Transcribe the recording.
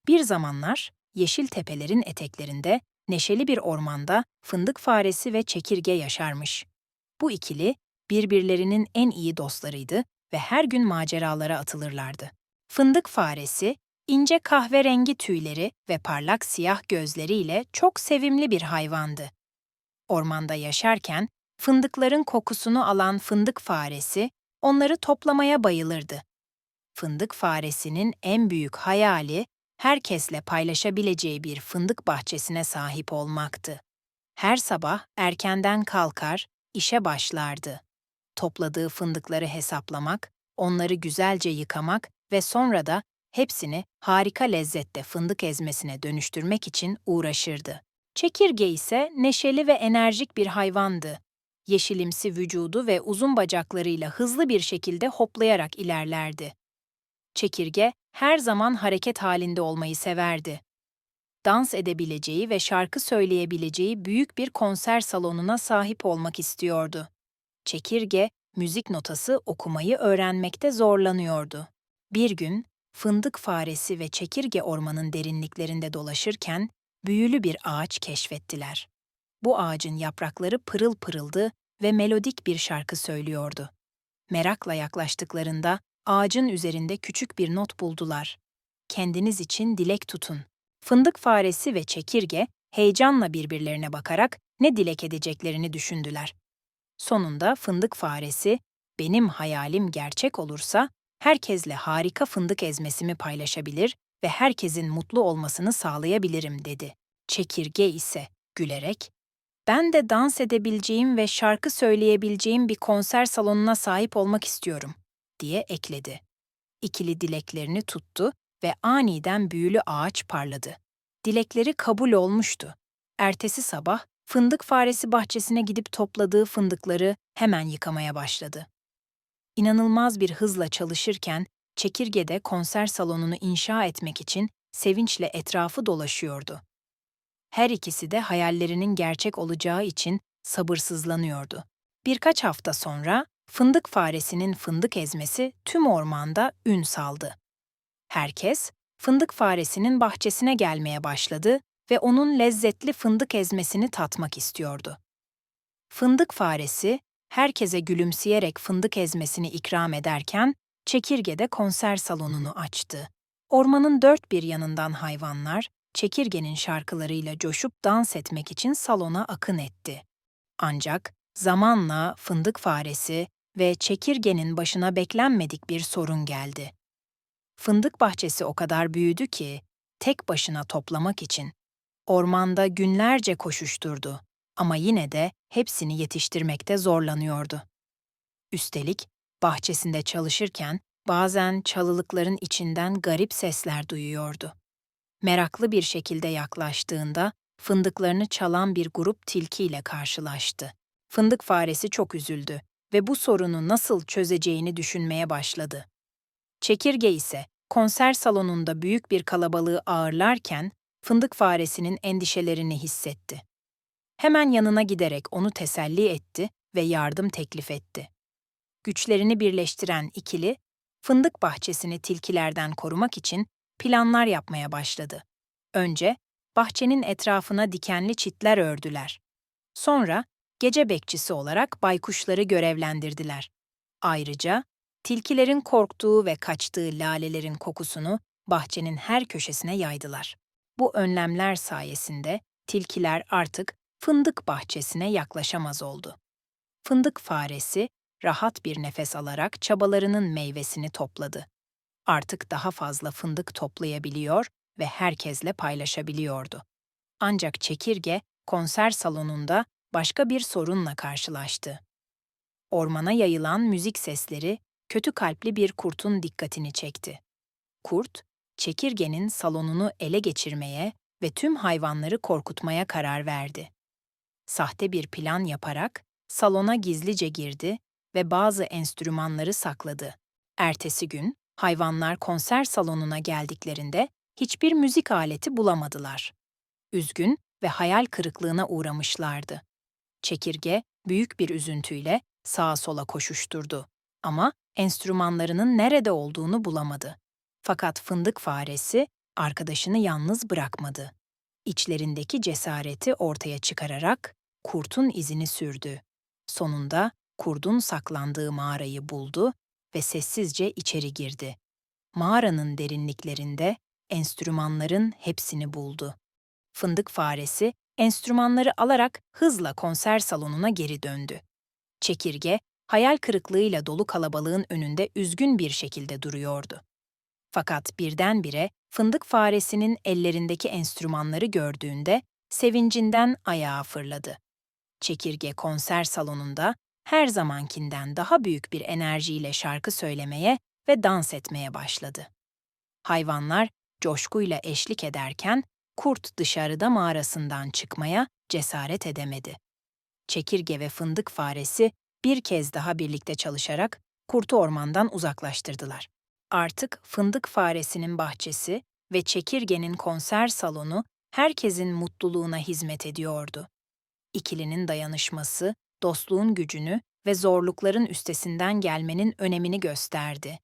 Bir zamanlar yeşil tepelerin eteklerinde neşeli bir ormanda fındık faresi ve çekirge yaşarmış. Bu ikili birbirlerinin en iyi dostlarıydı ve her gün maceralara atılırlardı. Fındık faresi, ince kahverengi tüyleri ve parlak siyah gözleriyle çok sevimli bir hayvandı. Ormanda yaşarken fındıkların kokusunu alan fındık faresi onları toplamaya bayılırdı. Fındık faresinin en büyük hayali, herkesle paylaşabileceği bir fındık bahçesine sahip olmaktı. Her sabah erkenden kalkar, işe başlardı. Topladığı fındıkları hesaplamak, onları güzelce yıkamak ve sonra da hepsini harika lezzette fındık ezmesine dönüştürmek için uğraşırdı. Çekirge ise neşeli ve enerjik bir hayvandı. Yeşilimsi vücudu ve uzun bacaklarıyla hızlı bir şekilde hoplayarak ilerlerdi. Çekirge her zaman hareket halinde olmayı severdi. Dans edebileceği ve şarkı söyleyebileceği büyük bir konser salonuna sahip olmak istiyordu. Çekirge, müzik notası okumayı öğrenmekte zorlanıyordu. Bir gün, fındık faresi ve çekirge ormanın derinliklerinde dolaşırken, büyülü bir ağaç keşfettiler. Bu ağacın yaprakları pırıl pırıldı ve melodik bir şarkı söylüyordu. Merakla yaklaştıklarında ağacın üzerinde küçük bir not buldular. Kendiniz için dilek tutun. Fındık faresi ve çekirge heyecanla birbirlerine bakarak ne dilek edeceklerini düşündüler. Sonunda fındık faresi, "Benim hayalim gerçek olursa herkesle harika fındık ezmesimi paylaşabilir ve herkesin mutlu olmasını sağlayabilirim." dedi. Çekirge ise gülerek, "Ben de dans edebileceğim ve şarkı söyleyebileceğim bir konser salonuna sahip olmak istiyorum." diye ekledi. İkili dileklerini tuttu ve aniden büyülü ağaç parladı. Dilekleri kabul olmuştu. Ertesi sabah fındık faresi bahçesine gidip topladığı fındıkları hemen yıkamaya başladı. İnanılmaz bir hızla çalışırken çekirge de konser salonunu inşa etmek için sevinçle etrafı dolaşıyordu. Her ikisi de hayallerinin gerçek olacağı için sabırsızlanıyordu. Birkaç hafta sonra fındık faresinin fındık ezmesi tüm ormanda ün saldı. Herkes fındık faresinin bahçesine gelmeye başladı ve onun lezzetli fındık ezmesini tatmak istiyordu. Fındık faresi herkese gülümseyerek fındık ezmesini ikram ederken çekirge de konser salonunu açtı. Ormanın dört bir yanından hayvanlar çekirgenin şarkılarıyla coşup dans etmek için salona akın etti. Ancak zamanla fındık faresi ve çekirgenin başına beklenmedik bir sorun geldi. Fındık bahçesi o kadar büyüdü ki tek başına toplamak için ormanda günlerce koşuşturdu ama yine de hepsini yetiştirmekte zorlanıyordu. Üstelik bahçesinde çalışırken bazen çalılıkların içinden garip sesler duyuyordu. Meraklı bir şekilde yaklaştığında fındıklarını çalan bir grup tilkiyle karşılaştı. Fındık faresi çok üzüldü ve bu sorunu nasıl çözeceğini düşünmeye başladı. Çekirge ise konser salonunda büyük bir kalabalığı ağırlarken fındık faresinin endişelerini hissetti. Hemen yanına giderek onu teselli etti ve yardım teklif etti. Güçlerini birleştiren ikili, fındık bahçesini tilkilerden korumak için planlar yapmaya başladı. Önce bahçenin etrafına dikenli çitler ördüler. Sonra gece bekçisi olarak baykuşları görevlendirdiler. Ayrıca tilkilerin korktuğu ve kaçtığı lalelerin kokusunu bahçenin her köşesine yaydılar. Bu önlemler sayesinde tilkiler artık fındık bahçesine yaklaşamaz oldu. Fındık faresi rahat bir nefes alarak çabalarının meyvesini topladı. Artık daha fazla fındık toplayabiliyor ve herkesle paylaşabiliyordu. Ancak çekirge konser salonunda başka bir sorunla karşılaştı. Ormana yayılan müzik sesleri kötü kalpli bir kurtun dikkatini çekti. Kurt, çekirgenin salonunu ele geçirmeye ve tüm hayvanları korkutmaya karar verdi. Sahte bir plan yaparak salona gizlice girdi ve bazı enstrümanları sakladı. Ertesi gün hayvanlar konser salonuna geldiklerinde hiçbir müzik aleti bulamadılar. Üzgün ve hayal kırıklığına uğramışlardı. Çekirge büyük bir üzüntüyle sağa sola koşuşturdu ama enstrümanlarının nerede olduğunu bulamadı. Fakat fındık faresi arkadaşını yalnız bırakmadı. İçlerindeki cesareti ortaya çıkararak kurtun izini sürdü. Sonunda kurdun saklandığı mağarayı buldu ve sessizce içeri girdi. Mağaranın derinliklerinde enstrümanların hepsini buldu. Fındık faresi enstrümanları alarak hızla konser salonuna geri döndü. Çekirge, hayal kırıklığıyla dolu kalabalığın önünde üzgün bir şekilde duruyordu. Fakat birdenbire fındık faresinin ellerindeki enstrümanları gördüğünde sevincinden ayağa fırladı. Çekirge konser salonunda her zamankinden daha büyük bir enerjiyle şarkı söylemeye ve dans etmeye başladı. Hayvanlar coşkuyla eşlik ederken kurt dışarıda mağarasından çıkmaya cesaret edemedi. Çekirge ve fındık faresi bir kez daha birlikte çalışarak kurtu ormandan uzaklaştırdılar. Artık fındık faresinin bahçesi ve çekirgenin konser salonu herkesin mutluluğuna hizmet ediyordu. İkilinin dayanışması, dostluğun gücünü ve zorlukların üstesinden gelmenin önemini gösterdi.